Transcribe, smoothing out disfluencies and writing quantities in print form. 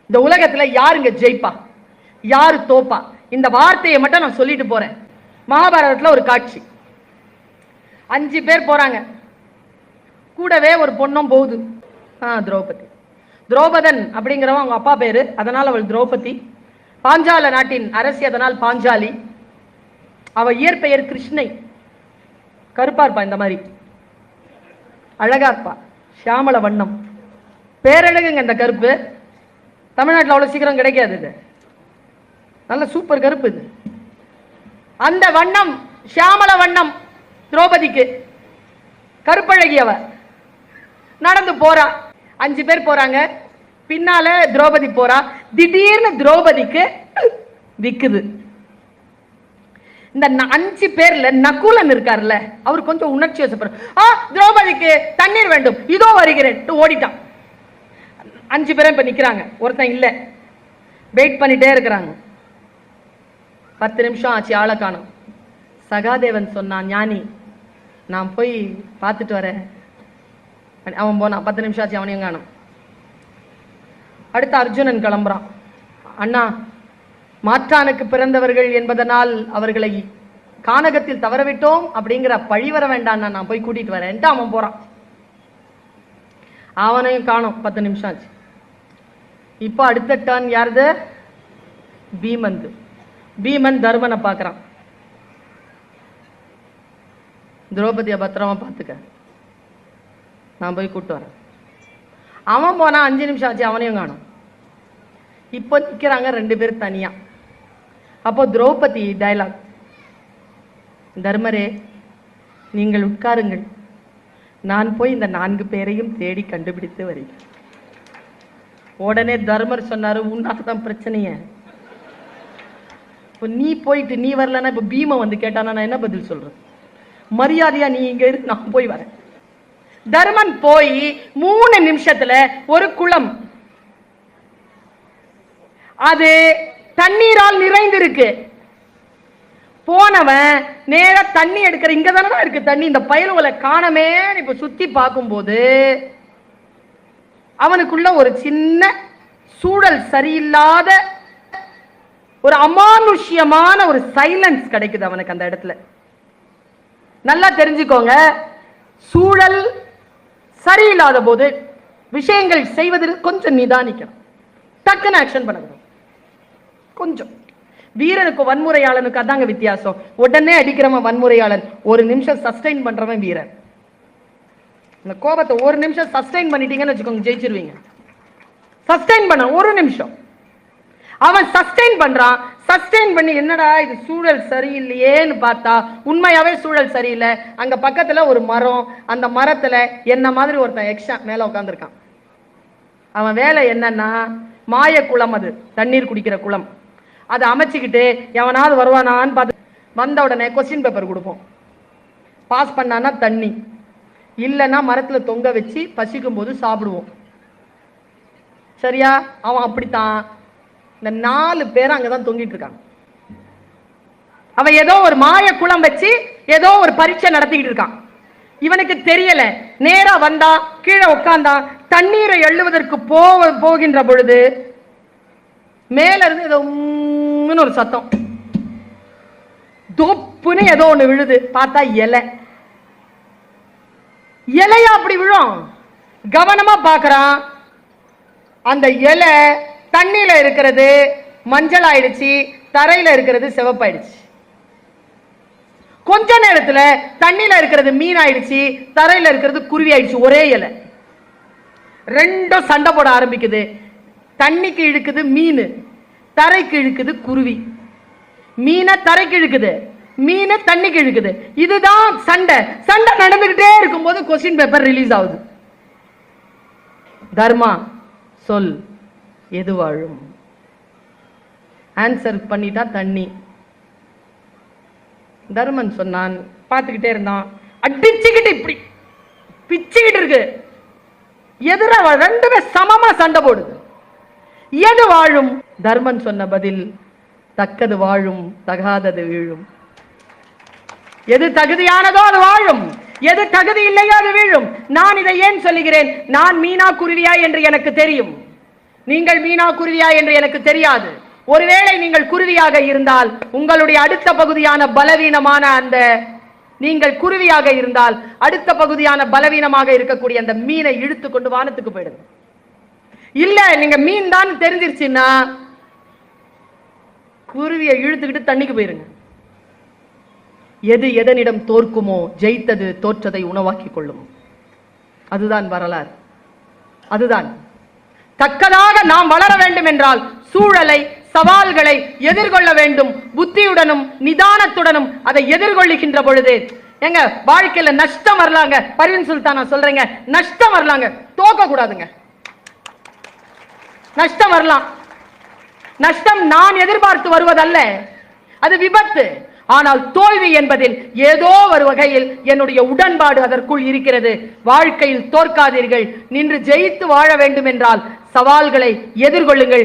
இந்த உலகத்துல யாருங்க ஜெயிப்பா, யாரு தோப்பா, இந்த வார்த்தையை மட்டும் நான் சொல்லிட்டு போறேன். மகாபாரதத்துல ஒரு காட்சி, 5 பேர் போறாங்க, கூடவே ஒரு பொண்ணும் போகுது. திரௌபதி. திரௌபதன் அப்படிங்கிறவன் அவங்க அப்பா பேரு, அதனால் அவள் திரௌபதி. பாஞ்சால நாட்டின் அரசி, அதனால் பாஞ்சாலி. அவ இயற்பெயர் கிருஷ்ணை. கருப்பா இருப்பா, இந்த மாதிரி அழகா இருப்பா, சியாமள வண்ணம், பேரழகுங்க. இந்த கருப்பு தமிழ்நாட்டில் அவ்வளவு சீக்கிரம் கிடைக்காது, இது நல்ல சூப்பர் கருப்பு இது. அந்த வண்ணம், சியாமள வண்ணம் திரௌபதிக்கு. கருப்பழகி அவ நடந்து போறா. 5 பேர் போறாங்க, பின்னால திரௌபதி போறா. திடீர்னு திரௌபதிக்கு விக்குது. இந்த 5 பேர்ல நகுலன் இருக்கார்ல, அவர் கொஞ்சம் உணர்ச்சி வசப்படுற, திரௌபதிக்கு தண்ணீர் வேண்டும், இதோ வருகிறேன், ஓடிட்டான். 5 பேரும் இப்ப நிக்கிறாங்க, ஒருத்தன் இல்ல, வெயிட் பண்ணிட்டே இருக்கிறாங்க. 10 நிமிஷம் ஆச்சு, ஆளை காணும். சகாதேவன் சொன்னான், ஞானி நான் போய் பார்த்துட்டு வரேன். அவன் போனான், 10 நிமிஷம் ஆச்சு, அவனையும் காணும். அடுத்து அர்ஜுனன் கிளம்புறான். அண்ணா, மாற்றானுக்கு பிறந்தவர்கள் என்பதனால் அவர்களை கானகத்தில் தவறவிட்டோம் அப்படிங்கிற பழி வர வேண்டாம், நான் போய் கூட்டிட்டு வரேன். அவன் போறான், அவனையும் காணும். 10 நிமிஷம் ஆச்சு. இப்போ அடுத்த டர்ன் யாருது? பீமன். பீமன் தர்மனை பார்க்கறான். திரௌபதியை பத்திரமா பார்த்துக்க, நான் போய் கூட்டு வரேன். அவன் போனா 5 நிமிஷம் ஆச்சு, அவனையும் காணும். இப்போ நிற்கிறாங்க 2 பேர் தனியா. அப்போ திரௌபதி டயலாக், தர்மரே நீங்கள் உட்காருங்கள், நான் போய் இந்த 4 பேரையும் தேடி கண்டுபிடித்து வருகிறேன். உடனே தர்மர் சொன்னாரு, உன்னாக்கு தான் பிரச்சனைய, இப்போ நீ போயிட்டு நீ வரலன்னா இப்போ பீம வந்து கேட்டானா நான் என்ன பதில் சொல்றது? மரியாதையா நீ இங்க இருக்கு, நான் போய் வரேன். தர்மன் போய் 3 நிமிஷத்துல ஒரு குளம், அது தண்ணீரால் நிறைந்திருக்கு. போனவன் நேர தண்ணி எடுக்கிற, இங்க தானே இருக்கு தண்ணி, இந்த பயலுகளை காணமே. இப்ப சுத்தி பார்க்கும்போது அவனுக்குள்ள ஒரு சின்ன சூழல் சரியில்லாத ஒரு அமானுஷ்யமான ஒரு சைலன்ஸ் கிடைக்குது அவனுக்கு அந்த இடத்துல. நல்லா தெரிஞ்சுக்கோங்க, சூழல் சரியில்லாத போது விஷயங்கள் செய்வதற்கு கொஞ்சம் நிதானிக்கணும், டக்குன்னு ஆக்ஷன் பண்ணணும். கொஞ்சம் வீரனுக்கு வன்முறையாளனுக்கு அதாங்க வித்தியாசம். உடனே அடிக்கிறவன் வன்முறையாளன், 1 நிமிஷம் சஸ்டைன் பண்றவன் வீரன். இந்த கோபத்தை 1 நிமிஷம் சஸ்டைன் பண்ணிட்டீங்கன்னு வச்சுக்கோங்க, ஜெயிச்சிருவீங்க. சஸ்டைன் பண்ண 1 நிமிஷம். அவன் சஸ்டைன் பண்றான். சஸ்டைன் பண்ணி என்னடா இது சூழல் சரியில்லையேன்னு பார்த்தா உண்மையாவே சூழல் சரியில்லை. அங்க பக்கத்துல ஒரு மரம், அந்த மரத்துல என்ன மாதிரி ஒருத்தன் எக்ஸ்ட்ரா மேல உட்காந்துருக்கான். அவன் வேலை என்னன்னா, மாய குளம், அது தண்ணீர் குடிக்கிற குளம், அதை அமைச்சுக்கிட்டு எவனாவது வருவானான்னு பார்த்து வந்த உடனே கொஸ்டின் பேப்பர் கொடுப்போம். பாஸ் பண்ணானா தண்ணி, இல்லைன்னா மரத்துல தொங்க வச்சு பசிக்கும் போது சாப்பிடுவோம். சரியா? அவன் அப்படித்தான். இந்த 4 பேர் அங்கதான் தொங்கிட்டு இருக்காங்க. அவன் ஏதோ ஒரு மாய குளம் வச்சு ஏதோ ஒரு பரீட்சை நடத்திக்கிட்டு இருக்கான். இவனுக்கு தெரியல. நேரா வந்தா, கீழே உட்கார்ந்தான். தண்ணீரை எள்ளுவதற்கு போகின்ற பொழுது மேல இருந்து ஏதோ ஒரு சத்தம், தொப்புன்னு ஏதோ ஒண்ணு விழுது. பார்த்தா இலையா அப்படி விழும். கவனமா பாக்குறான். அந்த இலை தண்ணியில இருக்கிறது மஞ்சள் ஆயிடுச்சு, தரையில இருக்கிறது சிவப்பாயிடுச்சு. கொஞ்ச நேரத்துல தண்ணியில இருக்கிறது மீன் ஆயிடுச்சு, தரையில இருக்கிறது குருவி ஆயிடுச்சு. ஒரே இலை, ரெண்டும் சண்டை போட ஆரம்பிக்குது. தண்ணிக்கு இழுக்குது மீன், தரைக்கு இழுக்குது குருவி. மீனை தரைக்கு இழுக்குது, மீன் தண்ணிக்கு இழுக்குது. இதுதான் சண்டை. சண்டை நடந்துகிட்டே இருக்கும் போது கொஸ்டின் பேப்பர் ரிலீஸ் ஆகுது. தர்மா சொல், எது வாழும்? ஆன்சர் பண்ணிட்டா தண்ணி. தர்மன் சொன்னான், பார்த்துக்கிட்டே இருந்தான். அடிச்சுக்கிட்டு இப்படி பிச்சுக்கிட்டு இருக்கு. எதிர 2 சமமா சண்டை போடுது. எது வாழும்? தர்மன் சொன்ன பதில், தக்கது வாழும், தகாதது வீழும். எது தகுதியானதோ அது வாழும், எது தகுதி இல்லையோ அது வீழும். நான் இதை ஏன் சொல்லுகிறேன்? நான் மீனா குருவியா என்று எனக்கு தெரியும். நீங்கள் மீனா குருவியா என்று எனக்கு தெரியாது. ஒருவேளை நீங்கள் குருவியாக இருந்தால் உங்களுடைய அடுத்த பகுதியான பலவீனமான அந்த நீங்கள் குருவியாக இருந்தால் அடுத்த பகுதியான பலவீனமாக இருக்கக்கூடிய அந்த மீனை இழுத்து கொண்டு வானத்துக்கு போயிடுங்க. இல்ல நீங்க மீன் தான் தெரிஞ்சிருச்சுன்னா குருவியை இழுத்துக்கிட்டு தண்ணிக்கு போயிருங்க. எது எதனிடம் தோற்குமோ ஜெயித்தது தோற்றதை உணவாக்கி கொள்ளும். அதுதான் வரலாறு. அதுதான் தக்கதாக நாம் வளர வேண்டும் என்றால் சூழலை சவால்களை எதிர்கொள்ள வேண்டும். புத்தியுடனும் நிதானத்துடனும் அதை எதிர்கொள்ளுகின்ற பொழுது எங்க வாழ்க்கையில நஷ்டம் வரலாங்க. பர்வீன் சுல்தான் நான் சொல்றேங்க, நஷ்டம் வரலாங்க, தோக்க கூடாதுங்க. நஷ்டம் வரலாம். நஷ்டம் நான் எதிர்பார்த்து வருவதல்ல, அது விபத்து. ஆனால் தோல்வி என்பதில் ஏதோ ஒரு வகையில் என்னுடைய உடன்பாடு அதற்குள் இருக்கிறது. வாழ்க்கையில் தோற்காதீர்கள். நின்று ஜெயித்து வாழ வேண்டும் என்றால் சவால்களை எதிர்கொள்ளுங்கள்.